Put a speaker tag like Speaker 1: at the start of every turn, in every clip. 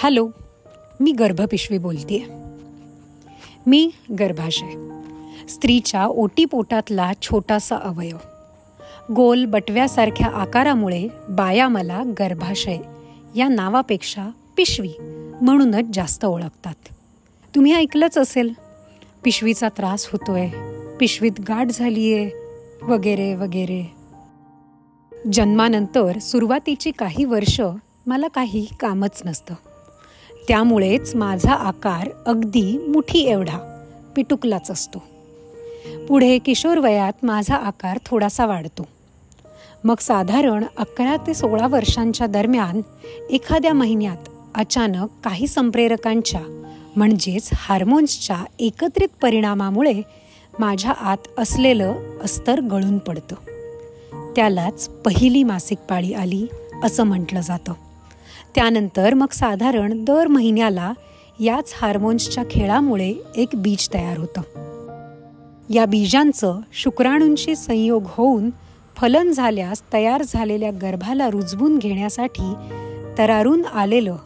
Speaker 1: Hello, मी गर्भपिशवी बोलतेय. मी गर्भाशय, स्त्रीच्या ओटीपोटातला छोटासा अवयव. गोल बटव्यासारख्या आकारामुळे बाया मला गर्भाशय या नावापेक्षा पिशवी म्हणूनच जास्त ओळखतात. तुम्ही ऐकलंच असेल, पिशवीचा त्रास होतोय, पिशवीत गाठ झालीये वगैरे वगैरे. जन्मानंतर सुरुवातीची काही वर्ष मला काही कामच नसतं. त्यामुळेच माझा आकार अगदी मुठी एवढा पिटुकलाच असतो. पुढे किशोरवयात माझा आकार थोडासा वाढतो. मग साधारण 11 ते 16 वर्षांच्या दरम्यान एखाद्या महिन्यात अचानक काही संप्रेरकांच्या म्हणजेच हार्मोन्सच्या एकत्रित परिणामामुळे माझ्या आत असलेलं अस्तर गळून पडतं. त्यालाच पहिली मासिक पाळी आली असं म्हटलं जातं. त्यानंतर मग साधारण दर महिन्याला याच हार्मोन्सच्या खेळामुळे एक बीज तयार होतं. या बीजांचं शुक्राणूंशी संयोग होऊन फलन झाल्यास तयार झालेल्या गर्भाला रुजवून घेण्यासाठी तरारून आलेलं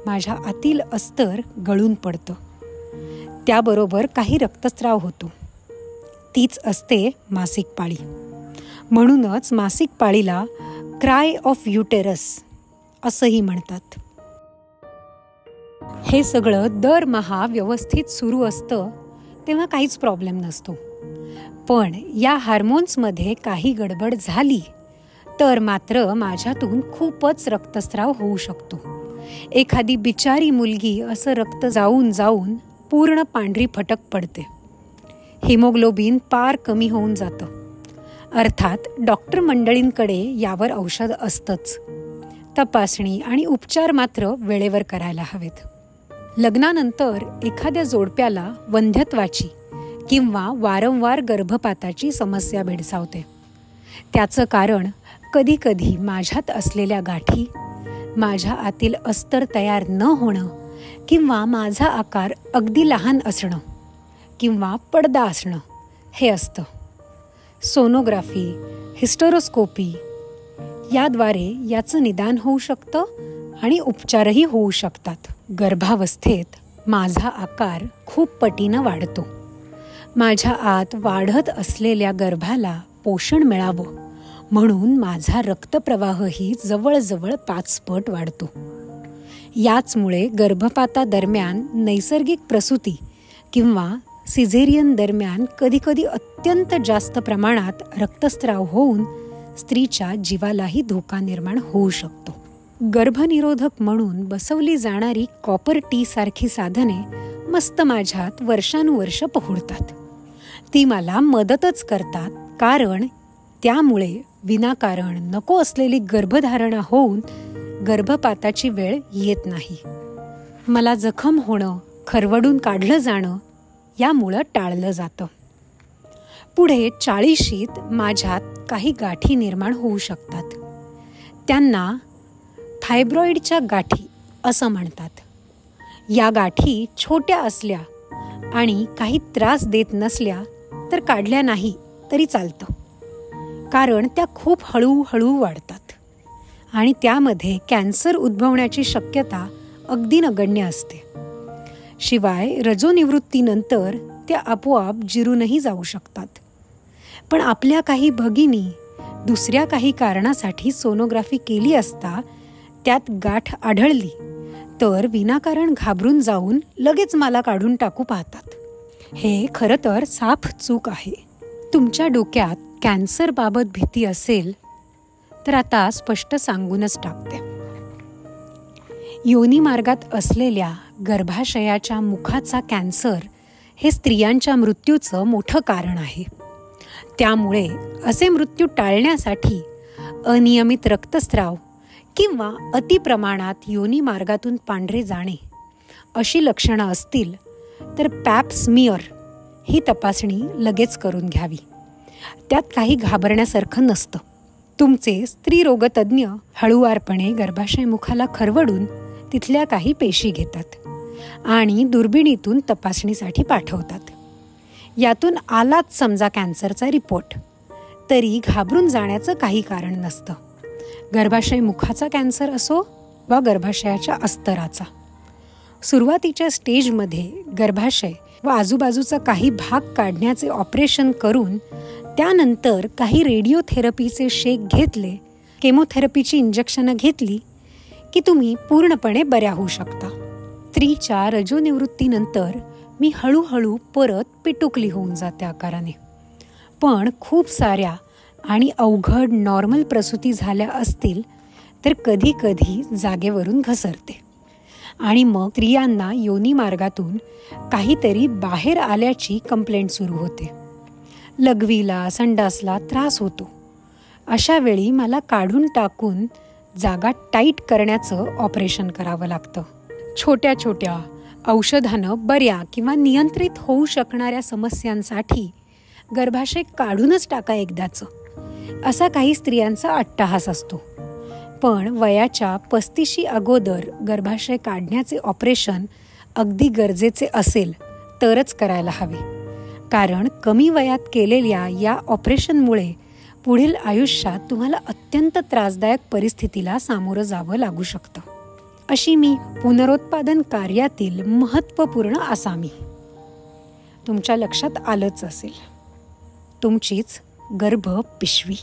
Speaker 1: माझ्या आतील अस्तर गळून पडतं. त्याबरोबर काही रक्तस्राव होतो. तीच असते मासिक पाळी. म्हणूनच मासिक पाळीला क्राय ऑफ युटेरस असंही म्हणतात. हे सगळं दरमहा व्यवस्थित सुरू असतं तेव्हा काहीच प्रॉब्लेम नसतो. पण या हार्मोन्समध्ये काही गडबड झाली तर मात्र माझ्यातून खूपच रक्तस्राव होऊ शकतो. एखादी बिचारी मुलगी असं रक्त जाऊन जाऊन पूर्ण पांढरी फटक पडते. हिमोग्लोबिन पार कमी होऊन जातं. अर्थात डॉक्टर मंडळींकडे यावर औषध असतंच. तपासणी आणि उपचार मात्र वेळेवर करायला हवेत. लग्नानंतर एखाद्या जोडप्याला वंध्यत्वाची किंवा वारंवार गर्भपाताची समस्या भेडसावते. त्याचं कारण कधीकधी माझ्यात असलेल्या गाठी, माझ्या आतील अस्तर तयार न होणं किंवा माझा आकार अगदी लहान असणं किंवा पडदा असणं हे असतं. सोनोग्राफी, हिस्टेरोस्कोपी याद्वारे याचं निदान होऊ शकतं आणि उपचारही होऊ शकतात. गर्भावस्थेत माझा आकार खूप पटीनं वाढतो. माझ्या आत वाढत असलेल्या गर्भाला पोषण मिळावं म्हणून माझा रक्तप्रवाहही जवळजवळ 5 पट वाढतो. याचमुळे गर्भपातादरम्यान नैसर्गिक प्रसूती किंवा सिझेरियन दरम्यान कधीकधी अत्यंत जास्त प्रमाणात रक्तस्राव होऊन स्त्रीच्या जीवालाही धोका निर्माण होऊ शकतो. गर्भनिरोधक म्हणून बसवली जाणारी कॉपर टी सारखी साधने मस्त माझ्यात वर्षानुवर्ष पहुडतात. ती मला मदतच करतात, कारण त्यामुळे विनाकारण नको असलेली गर्भधारणा होऊन गर्भपाताची वेळ येत नाही. मला जखम होणं, खरवडून काढलं जाणं यामुळं टाळलं जातं. पुढे 40शीत माझ्यात काही गाठी निर्माण होऊ शकतात. त्यांना थायब्रॉइडच्या गाठी असं म्हणतात. या गाठी छोट्या असल्या आणि काही त्रास देत नसल्या तर काढल्या नाही तरी चालतं, कारण त्या खूप हळूहळू वाढतात आणि त्यामध्ये कॅन्सर उद्भवण्याची शक्यता अगदी नगण्य असते. शिवाय रजोनिवृत्तीनंतर त्या आपोआप जिरूनही जाऊ शकतात. पण आपल्या काही भगिनी दुसऱ्या काही कारणासाठी सोनोग्राफी केली असता त्यात गाठ आढळली तर विनाकारण घाबरून जाऊन लगेच मला काढून टाकू पाहतात. हे खरं तर साफ चूक आहे. तुमच्या डोक्यात कॅन्सरबाबत भीती असेल तर आता स्पष्ट सांगूनच टाकते. योनी मार्गात असलेल्या गर्भाशयाच्या मुखाचा कॅन्सर हे स्त्रियांच्या मृत्यूचं मोठं कारण आहे. त्यामुळे असे मृत्यू टाळण्यासाठी अनियमित रक्तस्राव किंवा अतिप्रमाणात योनी मार्गातून पांढरे जाणे अशी लक्षणं असतील तर पॅप स्मिअर ही तपासणी लगेच करून घ्यावी. त्यात काही घाबरण्यासारखं नसतं. तुमचे स्त्रीरोगतज्ञ हळूवारपणे गर्भाशय मुखाला खरवडून तिथल्या काही पेशी घेतात आणि दुर्बिणीतून तपासणीसाठी पाठवतात. यातून आलाच समजा कॅन्सरचा रिपोर्ट तरी घाबरून जाण्याचं काही कारण नसतं. गर्भाशय मुखाचा कॅन्सर असो वा गर्भाशयाच्या अस्तराचा, सुरुवातीच्या स्टेजमध्ये गर्भाशय व आजूबाजूचा काही भाग काढण्याचे ऑपरेशन करून त्यानंतर काही रेडिओथेरपीचे शेक घेतले, केमोथेरपीची इंजेक्शनं घेतली की तुम्ही पूर्णपणे बऱ्या होऊ शकता. स्त्रीच्या रजोनिवृत्तीनंतर मी हळूहळू परत पिटुकली होऊन जाते आकाराने. पण खूप साऱ्या आणि अवघड नॉर्मल प्रसूती झाल्या असतील तर कधी कधी जागेवरून घसरते आणि मग स्त्रियांना योनी मार्गातून काहीतरी बाहेर आल्याची कंप्लेंट सुरू होते. लघवीला, संडासला त्रास होतो. अशा वेळी मला काढून टाकून जागा टाईट करण्याचं ऑपरेशन करावं लागतं. छोट्या छोट्या औषधानं बऱ्या किंवा नियंत्रित होऊ शकणाऱ्या समस्यांसाठी गर्भाशय काढूनच टाका एकदाचं, असा काही स्त्रियांचा अट्टहास असतो. पण वयाच्या 35 अगोदर गर्भाशय काढण्याचे ऑपरेशन अगदी गरजेचे असेल तरच करायला हवे. कारण कमी वयात केलेल्या या ऑपरेशनमुळे पुढील आयुष्यात तुम्हाला अत्यंत त्रासदायक परिस्थितीला सामोरं जावं लागू शकतं. अशी मी पुनरुत्पादन कार्यातील महत्त्वपूर्ण आसामी. तुमच्या लक्षात आलंच असेल, तुमचीच गर्भ पिशवी.